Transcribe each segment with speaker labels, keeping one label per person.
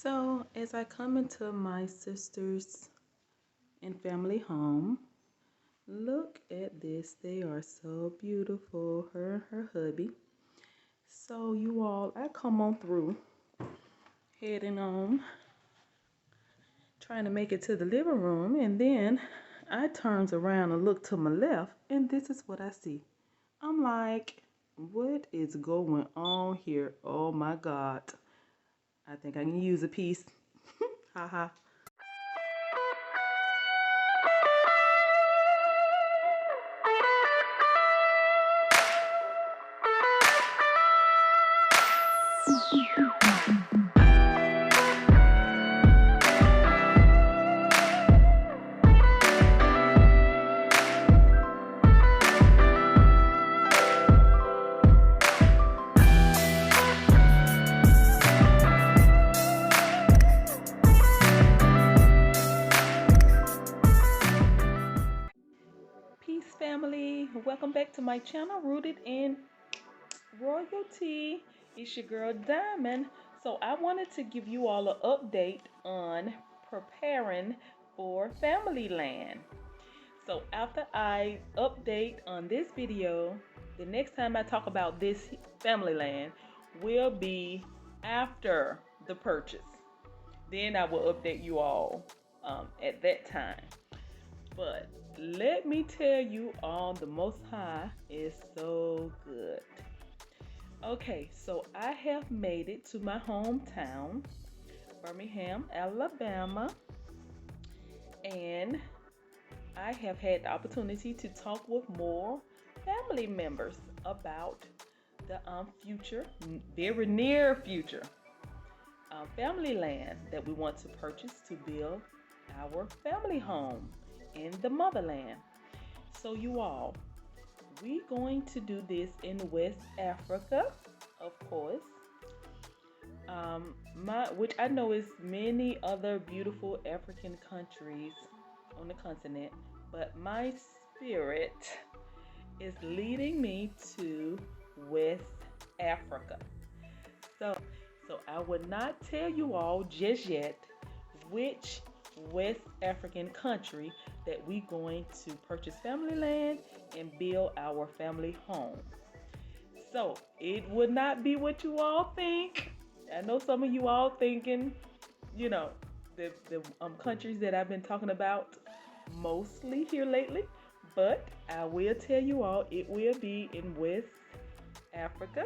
Speaker 1: So, as I come into my sister's and family home, look at this. They are so beautiful, her and her hubby. So, you all, I come on through, heading on, trying to make it to the living room, and then I turns around and look to my left, and this is what I see. I'm like, what is going on here? Oh my God. I think I can use a piece. Haha. Peace, family. Welcome back to my channel, Rooted in Royalty. It's your girl, Diamond. So, I wanted to give you all an update on preparing for Family Land. So, after I update on this video, the next time I talk about this Family Land will be after the purchase. Then I will update you all at that time. But let me tell you all, the Most High is so good. Okay, so I have made it to my hometown, Birmingham, Alabama, and I have had the opportunity to talk with more family members about the future, very near future, family land that we want to purchase to build our family home in the motherland. So you all, we're going to do this in West Africa, of course. Which I know is many other beautiful African countries on the continent, but my spirit is leading me to West Africa. So, so I would not tell you all just yet which West African country that we're going to purchase family land and build our family home. So it would not be what you all think. I know some of you all thinking, you know, the countries that I've been talking about mostly here lately, but I will tell you all it will be in West Africa.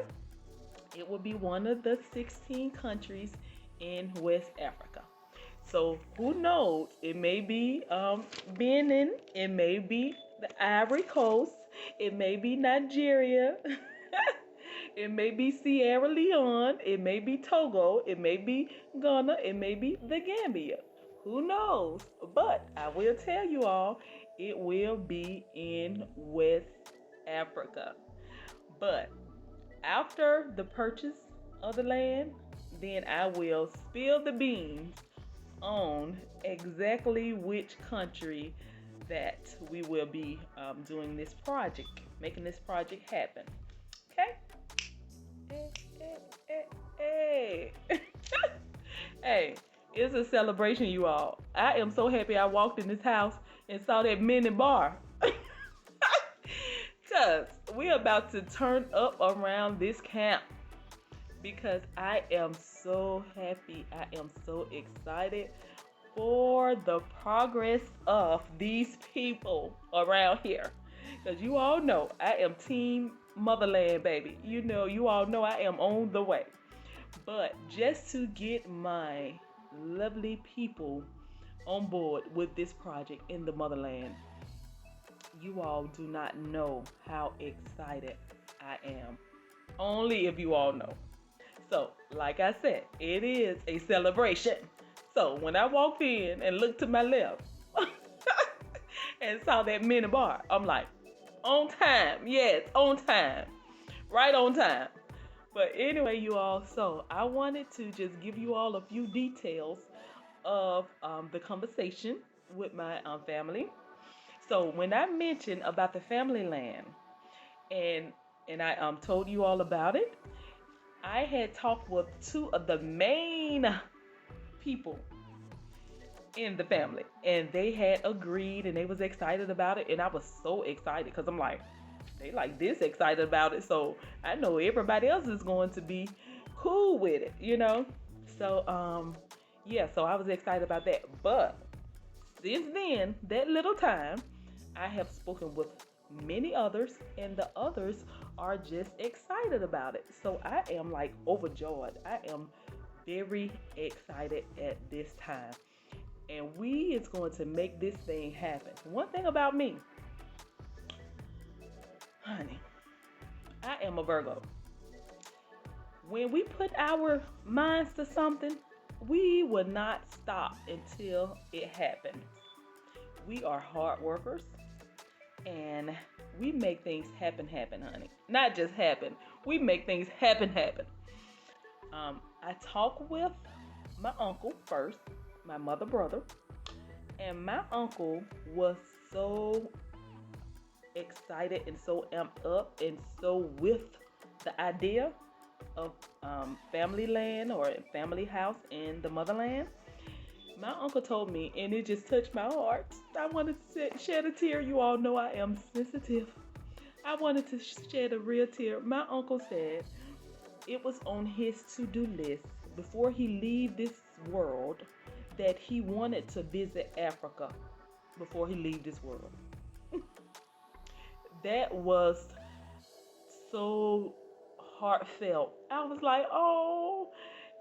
Speaker 1: It will be one of the 16 countries in West Africa. So who knows? It may be Benin, it may be the Ivory Coast, it may be Nigeria, it may be Sierra Leone, it may be Togo, it may be Ghana, it may be the Gambia. Who knows? But I will tell you all, it will be in West Africa. But after the purchase of the land, then I will spill the beans on exactly which country that we will be doing this project, making this project happen. Okay? Hey. Hey, it's a celebration, you all. I am so happy I walked in this house and saw that mini bar. Because we're about to turn up around this camp. Because I am so happy. I am so excited for the progress of these people around here. Because you all know I am Team Motherland, baby. You all know I am on the way. But just to get my lovely people on board with this project in the motherland, you all do not know how excited I am. Only if you all know. So, like I said, it is a celebration. So, when I walked in and looked to my left and saw that mini bar, I'm like, on time. Yes, on time. Right on time. But anyway, you all, so I wanted to just give you all a few details of the conversation with my family. So, when I mentioned about the family land and I told you all about it, I had talked with two of the main people in the family, and they had agreed and they was excited about it, and I was so excited because I'm like, they like this excited about it, so I know everybody else is going to be cool with it. So yeah, so I was excited about that. But since then, that little time, I have spoken with many others, and the others are just excited about it. So I am like overjoyed. I am very excited at this time. And we is going to make this thing happen. One thing about me, honey, I am a Virgo. When we put our minds to something, we will not stop until it happens. We are hard workers, and we make things happen, honey. Not just happen. We make things happen. I talk with my uncle first, my mother brother, and my uncle was so excited and so amped up and so with the idea of family land or family house in the motherland. My uncle told me, and it just touched my heart. I wanted to shed a tear. You all know I am sensitive. I wanted to shed a real tear. My uncle said it was on his to-do list before he leave this world that he wanted to visit Africa before he leave this world. That was so heartfelt. I was like, oh.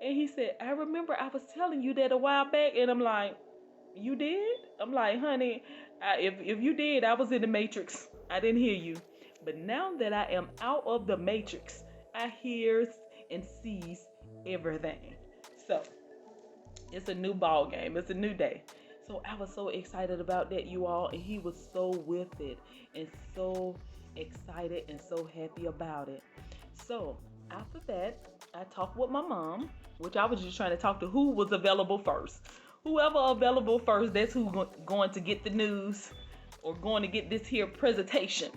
Speaker 1: And he said, I remember I was telling you that a while back. And I'm like, you did? I'm like, honey, if you did, I was in the matrix. I didn't hear you. But now that I am out of the matrix, I hears and sees everything. So it's a new ball game. It's a new day. So I was so excited about that, you all, and he was so with it and so excited and so happy about it. So after that, I talked with my mom, which I was just trying to talk to who was available first. Whoever available first, that's who going to get the news or going to get this here presentation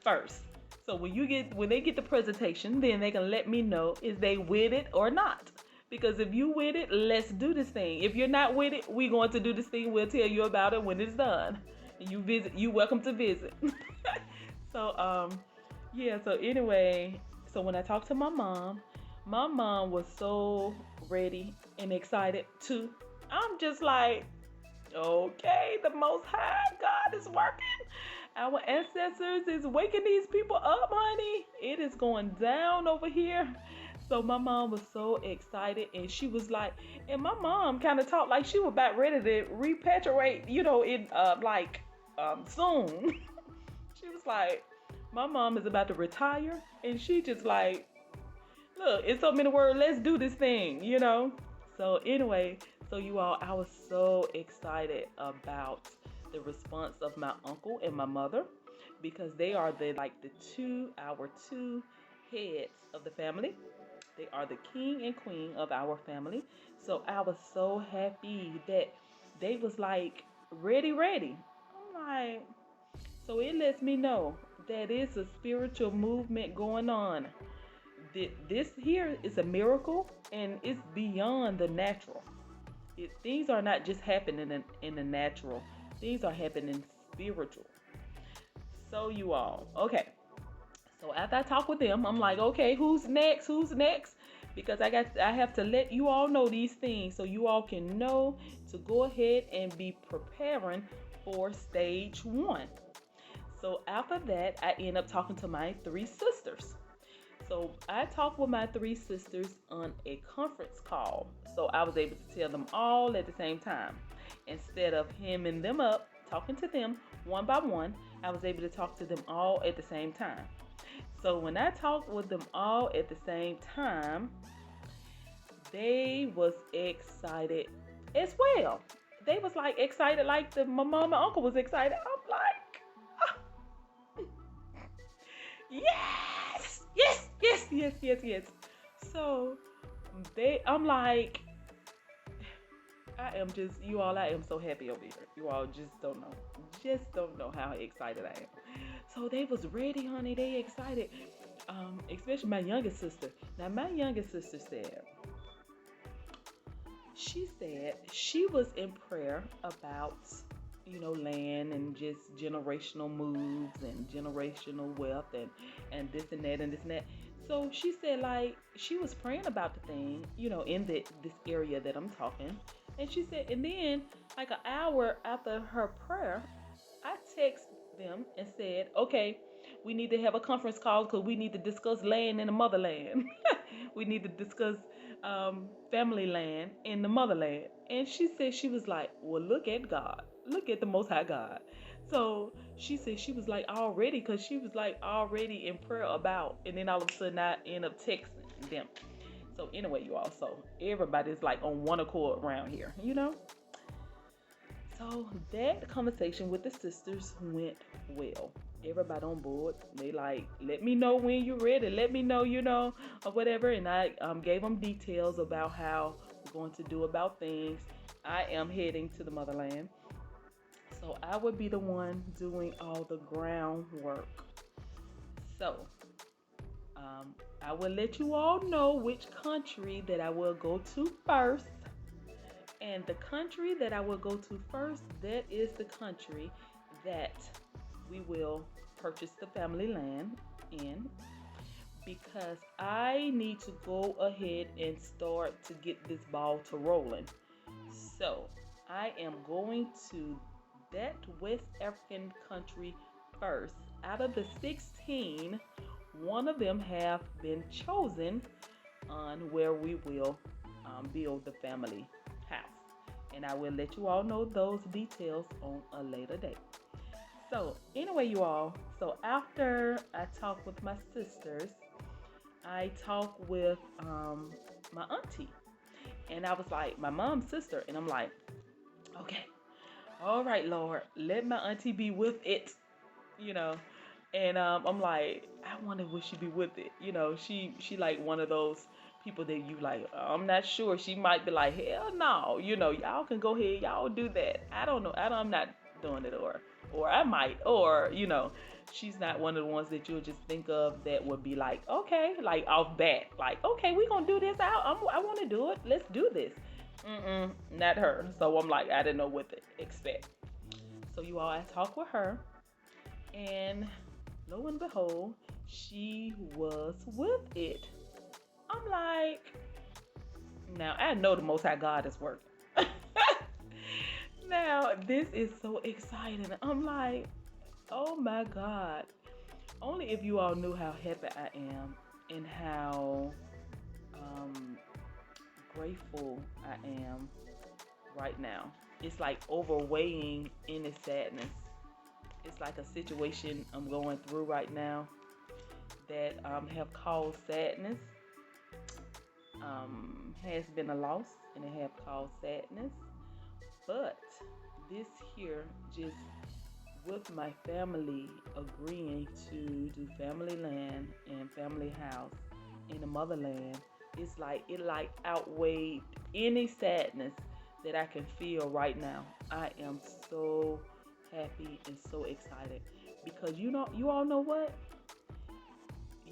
Speaker 1: first. So when they get the presentation, then they can let me know is they with it or not. Because if you with it, let's do this thing. If you're not with it, we're going to do this thing. We'll tell you about it when it's done. You welcome to visit. So yeah, so anyway, so when I talked to my mom was so ready and excited too. I'm just like, okay, the Most High God is working. Our ancestors is waking these people up, honey. It is going down over here. So my mom was so excited, and she was like, and my mom kind of talked like she was about ready to repatriate, soon. She was like, my mom is about to retire, and she just like, look, in so many words, let's do this thing. So anyway, so you all, I was so excited about the response of my uncle and my mother because they are our two heads of the family. They are the king and queen of our family. So I was so happy that they was like ready. I'm like, so it lets me know that it's a spiritual movement going on. This here is a miracle and it's beyond the natural. Things are not just happening in the natural. Things are happening spiritual. So you all, okay. So after I talk with them, I'm like, okay, who's next? Because I have to let you all know these things so you all can know to go ahead and be preparing for stage 1. So after that, I end up talking to my 3 sisters. So I talked with my 3 sisters on a conference call. So I was able to tell them all at the same time. Instead of hemming them up, talking to them one by one, I was able to talk to them all at the same time. So when I talked with them all at the same time, they was excited as well. They was like excited like my mom and uncle was excited. I'm like, yes. So I'm like, I am so happy over here. You all just don't know how excited I am. So they was ready, honey. They excited, especially my youngest sister. Now my youngest sister said She said she was in prayer about, land and just generational moves and generational wealth and this and that and this and that. So she said like she was praying about the thing, in this area that I'm talking. And she said, and then like an hour after her prayer, I text them and said, okay, we need to have a conference call because we need to discuss land in the motherland. We need to discuss family land in the motherland. And she said, she was like, well, look at God. Look at the Most High God. So she said she was like already, because she was like already in prayer about, and then all of a sudden I end up texting them. So anyway, you all, so everybody's like on one accord around here. So that conversation with the sisters went well. Everybody on board. They like, let me know when you're ready. Let me know, or whatever. And I gave them details about how we're going to do about things. I am heading to the motherland. So I would be the one doing all the groundwork. So I will let you all know which country that I will go to first. And the country that I will go to first, that is the country that we will purchase the family land in, because I need to go ahead and start to get this ball to rolling. So I am going to that West African country first. Out of the 16, one of them have been chosen on where we will build the family house. And I will let you all know those details on a later date. So anyway, you all, so after I talk with my sisters, I talk with my auntie. And I was like, my mom's sister. And I'm like, okay, all right, Lord, let my auntie be with it, you know. And I'm like, I wonder would she be with it, She like one of those people that you like. I'm not sure. She might be like, hell no, y'all can go ahead, y'all do that. I don't know. I'm not doing it, or I might, or she's not one of the ones that you'll just think of that would be like, okay, like off bat, like, okay, we gonna do this. I want to do it. Let's do this. Not her. So I'm like, I didn't know what to expect. So you all, I talked with her, and lo and behold, she was with it. I'm like, now I know the Most High God is working. Now this is so exciting. I'm like, oh my God. Only if you all knew how happy I am and how grateful I am right now. It's like overweighing any sadness. It's like a situation I'm going through right now that have caused sadness. Has been a loss, and it have caused sadness. But this here, just with my family agreeing to do family land and family house in the motherland, it's like it like outweighed any sadness that I can feel right now. I am so happy and so excited because you all know what?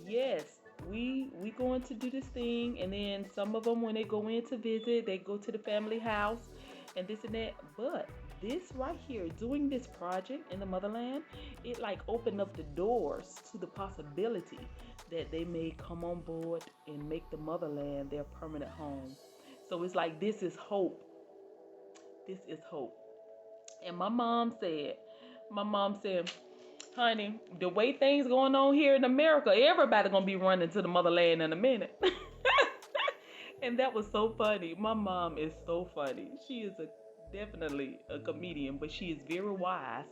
Speaker 1: Yes, we going to do this thing, and then some of them when they go in to visit, they go to the family house and this and that. But this right here, doing this project in the motherland, it like opened up the doors to the possibility that they may come on board and make the motherland their permanent home. So it's like this is hope. This is hope. And my mom said, honey, the way things going on here in America, everybody gonna be running to the motherland in a minute. And that was so funny. My mom is so funny. She is definitely a comedian, but she is very wise,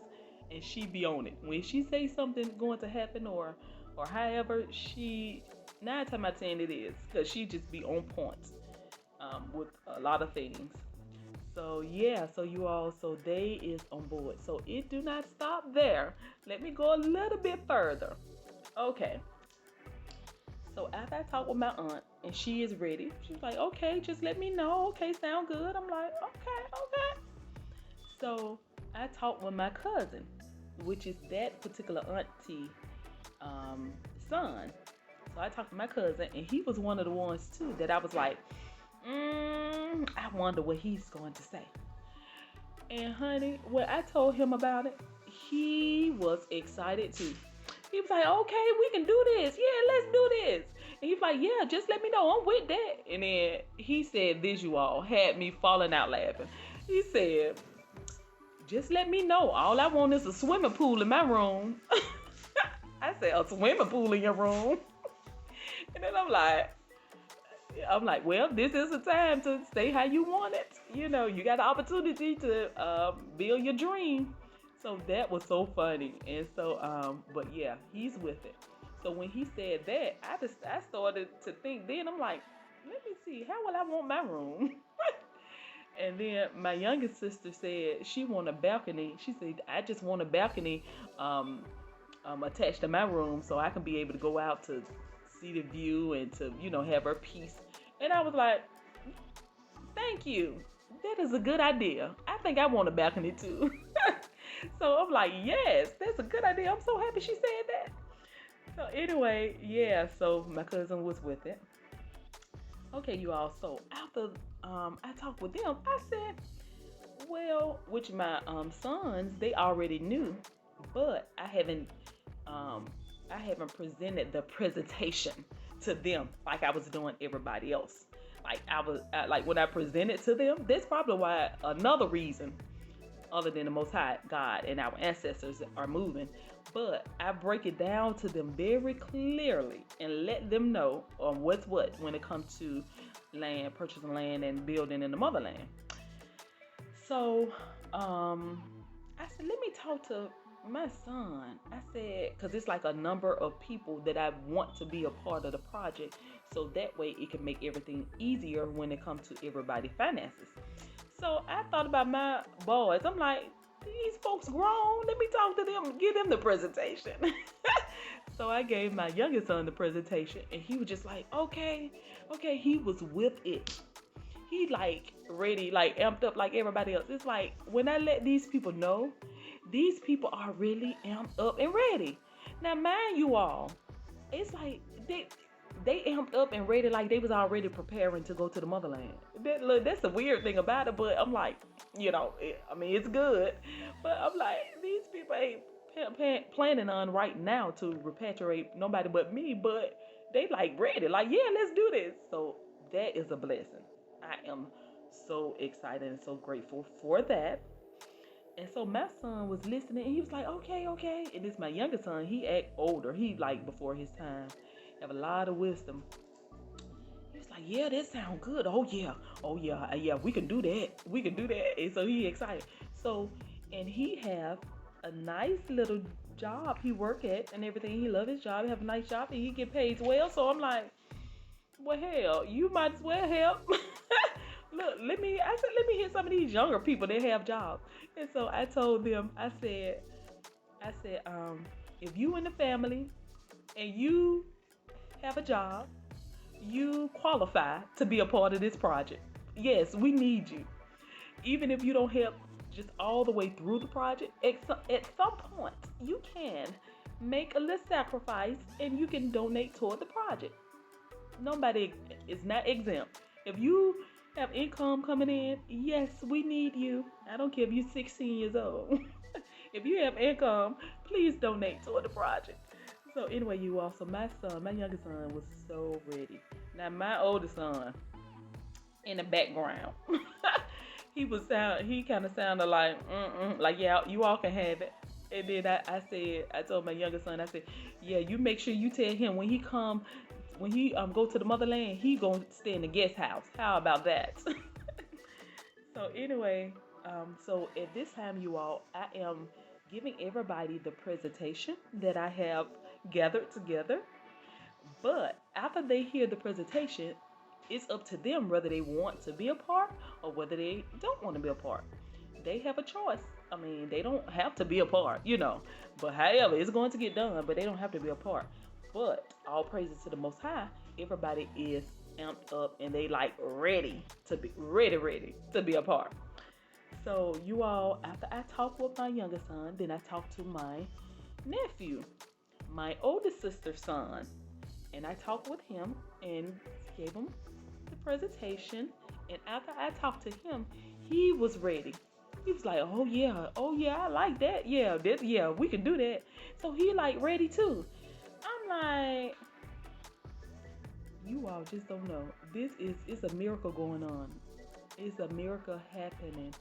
Speaker 1: and she be on it. When she say something going to happen or however, she 9 times out of 10 it is, because she just be on point with a lot of things. So yeah, so you all, so they is on board. So it do not stop there. Let me go a little bit further. Okay. So after I talked with my aunt and she is ready, she's like, okay, just let me know. Okay, sound good. I'm like, okay. So I talked with my cousin, which is that particular auntie son. So I talked to my cousin, and he was one of the ones too that I was like, I wonder what he's going to say. And honey, when I told him about it, he was excited too. He was like, okay, we can do this. Yeah, let's do this. And he's like, yeah, just let me know. I'm with that. And then he said this, you all, had me falling out laughing. He said, just let me know. All I want is a swimming pool in my room. I said, a swimming pool in your room? And then I'm like, well, this is the time to stay how you want it. You got the opportunity to build your dream. So that was so funny. And so, but yeah, he's with it. So when he said that, I started to think. Then I'm like, let me see, how will I want my room? And then my youngest sister said she want a balcony. She said, I just want a balcony um, attached to my room so I can be able to go out to see the view and to, have her peace. And I was like, thank you. That is a good idea. I think I want a balcony too. So I'm like, yes, that's a good idea. I'm so happy she said that. So anyway, yeah, so my cousin was with it. Okay, you all. So after I talked with them, I said, well, which my sons, they already knew, but um, I haven't presented the presentation to them like I was doing everybody else. Like when I presented to them. That's probably why another reason, other than the Most High God and our ancestors are moving. But I break it down to them very clearly and let them know on what's what when it comes to land, purchasing land, and building in the motherland. So I said, let me talk to my son. I said, because it's like a number of people that I want to be a part of the project. So that way it can make everything easier when it comes to everybody's finances. So I thought about my boys. I'm like, these folks grown. Let me talk to them, give them the presentation. So I gave my youngest son the presentation, and he was just like, okay. He was with it. He like ready, like amped up like everybody else. It's like when I let these people know, these people are really amped up and ready. Now, mind you all, it's like they amped up and ready like they was already preparing to go to the motherland. That's the weird thing about it, but I'm like, it's good. But I'm like, these people ain't planning on right now to repatriate nobody but me, but they like ready, like, yeah, let's do this. So that is a blessing. I am so excited and so grateful for that. And so my son was listening and he was like, okay, okay. And this my youngest son, he act older. He like before his time. Have a lot of wisdom. He was like, yeah, that sounds good. Oh yeah. Oh yeah. Yeah, we can do that. We can do that. And so he excited. So, and he have a nice little job he work at and everything. He love his job. He have a nice job and he get paid well. So I'm like, well, hell, you might as well help. Look, I said, let me hear some of these younger people that have jobs. And so I told them, if you in the family and you have a job, you qualify to be a part of this project. Yes, we need you. Even if you don't help just all the way through the project, at some point, you can make a little sacrifice and you can donate toward the project. Nobody is not exempt. If you have income coming in, yes, we need you. I don't care if you're 16 years old. If you have income, please donate toward the project. So anyway, you all, so my youngest son was so ready. Now my oldest son, in the background, he kind of sounded like, yeah, you all can have it. And then I told my youngest son, I said, yeah, you make sure you tell him when he go to the motherland, he gonna stay in the guest house. How about that? So anyway, so at this time, you all, I am giving everybody the presentation that I have gathered together. But after they hear the presentation, it's up to them whether they want to be a part or whether they don't want to be a part. They have a choice. I mean, they don't have to be a part. But however, it's going to get done, but they don't have to be a part. But all praises to the Most High, everybody is amped up and they like ready to be a part. So you all, after I talked with my youngest son, then I talked to my nephew, my oldest sister's son, and I talked with him and gave him the presentation, and after I talked to him, he was ready. He was like, oh yeah, I like that. Yeah, yeah, we can do that." So he like ready too. I'm like, you all just don't know. This is it's a miracle going on. It's a miracle happening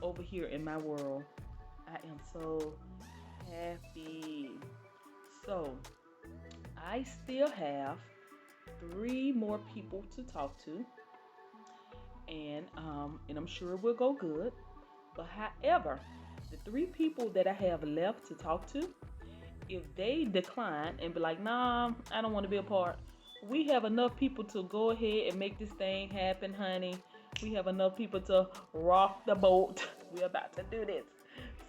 Speaker 1: over here in my world. I am so happy. So I still have three more people to talk to, and I'm sure it will go good. But however, the three people that I have left to talk to, if they decline and be like, "Nah, I don't want to be a part," we have enough people to go ahead and make this thing happen, honey. We have enough people to rock the boat. We're about to do this.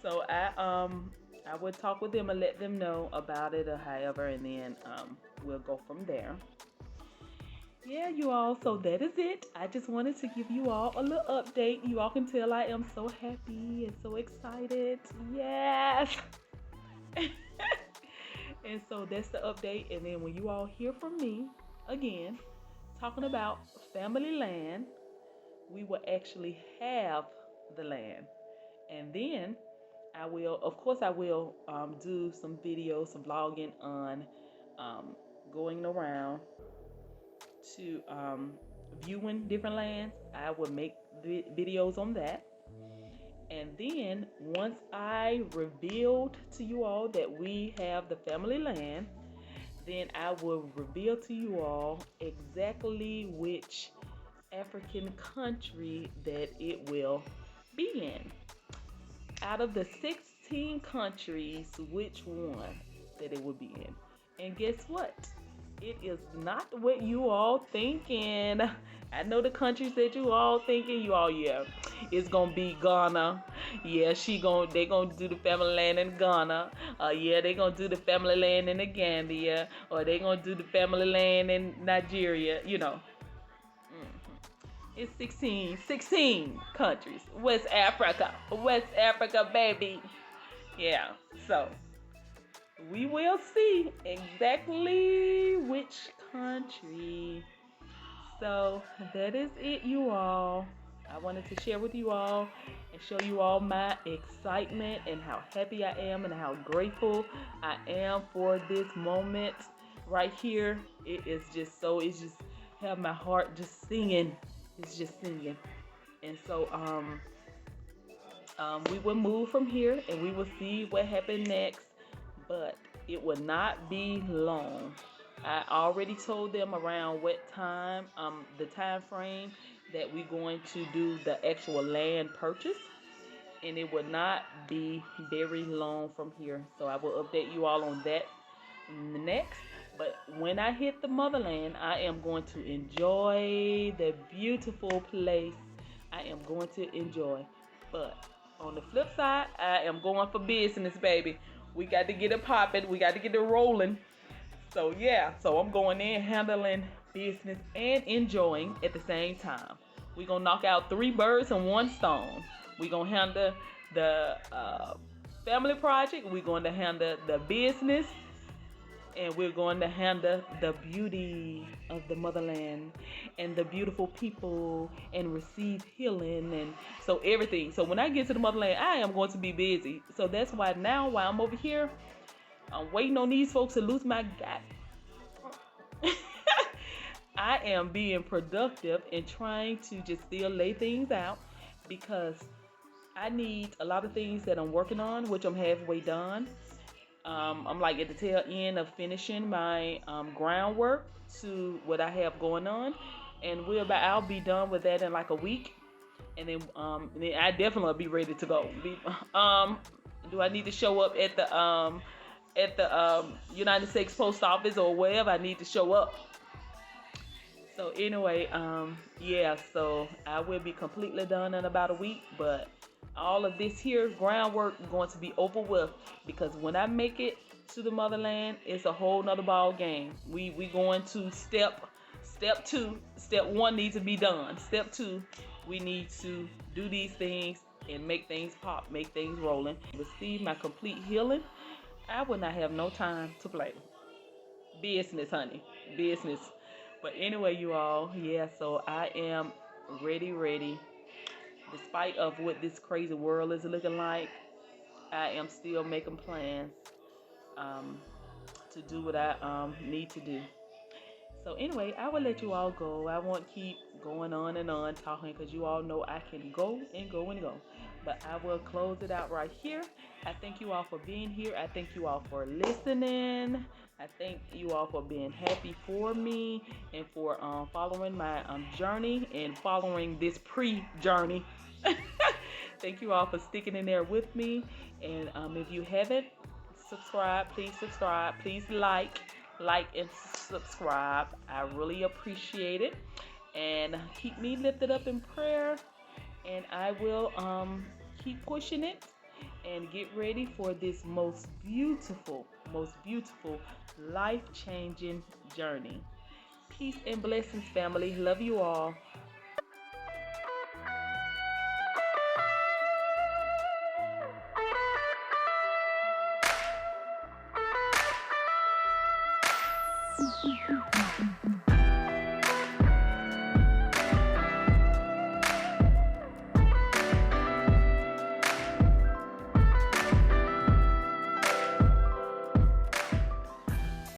Speaker 1: So I would talk with them and let them know about it or however, and then we'll go from there. Yeah, you all. So that is it. I just wanted to give you all a little update. You all can tell I am so happy and so excited. Yes. And so that's the update. And then when you all hear from me again, talking about family land, we will actually have the land. And then of course, I will do some videos, some vlogging on um, going around to viewing different lands. I will make videos on that. And then once I revealed to you all that we have the family land, then I will reveal to you all exactly which African country that it will be in. Out of the 16 countries, which one that it will be in. And guess what? It is not what you all thinking. I know the countries that you all thinking. You all, yeah, it's gonna be Ghana. Yeah, they gonna do the family land in Ghana. Yeah, they gonna do the family land in the Gambia, or they gonna do the family land in Nigeria. It's 16 countries. West Africa, baby. Yeah, so we will see exactly which country. So that is it, you all. I wanted to share with you all and show you all my excitement and how happy I am and how grateful I am for this moment right here. It's just have my heart just singing. It's just singing. And so we will move from here and we will see what happens next, but it will not be long. I already told them around what time, the time frame that we're going to do the actual land purchase, and it will not be very long from here. So I will update you all on that next. But when I hit the motherland, I am going to enjoy the beautiful place. I am going to enjoy. But on the flip side, I am going for business, baby. We got to get it popping. We got to get it rolling. So yeah, so I'm going in handling business and enjoying at the same time. We're going to knock out three birds and one stone. We're going to handle the family project. We're going to handle the business, and we're going to handle the beauty of the motherland and the beautiful people and receive healing and so everything. So when I get to the motherland, I am going to be busy. So that's why now while I'm over here, I'm waiting on these folks to lose my gut. I am being productive and trying to just still lay things out because I need a lot of things that I'm working on, which I'm halfway done. I'm like at the tail end of finishing my groundwork to what I have going on, and I'll be done with that in like a week, and then I definitely will be ready to go. Do I need to show up at the United States Post Office or wherever I need to show up? So anyway, yeah, so I will be completely done in about a week, but all of this here groundwork going to be over with because when I make it to the motherland, it's a whole nother ball game. We going to step two. Step one needs to be done. Step two, we need to do these things and make things pop, make things rolling. Receive my complete healing. I will not have no time to play. Business, honey. Business. But anyway, you all, yeah, so I am ready, ready. Despite of what this crazy world is looking like, I am still making plans um, to do what I need to do. So anyway, I will let you all go. I won't keep going on and on talking because you all know I can go and go and go. But I will close it out right here. I thank you all for being here. I thank you all for listening. I thank you all for being happy for me and for following my journey and following this pre-journey. Thank you all for sticking in there with me. And if you haven't subscribed, please subscribe. Please like and subscribe. I really appreciate it. And keep me lifted up in prayer. And I will keep pushing it and get ready for this most beautiful, life-changing journey. Peace and blessings, family. Love you all.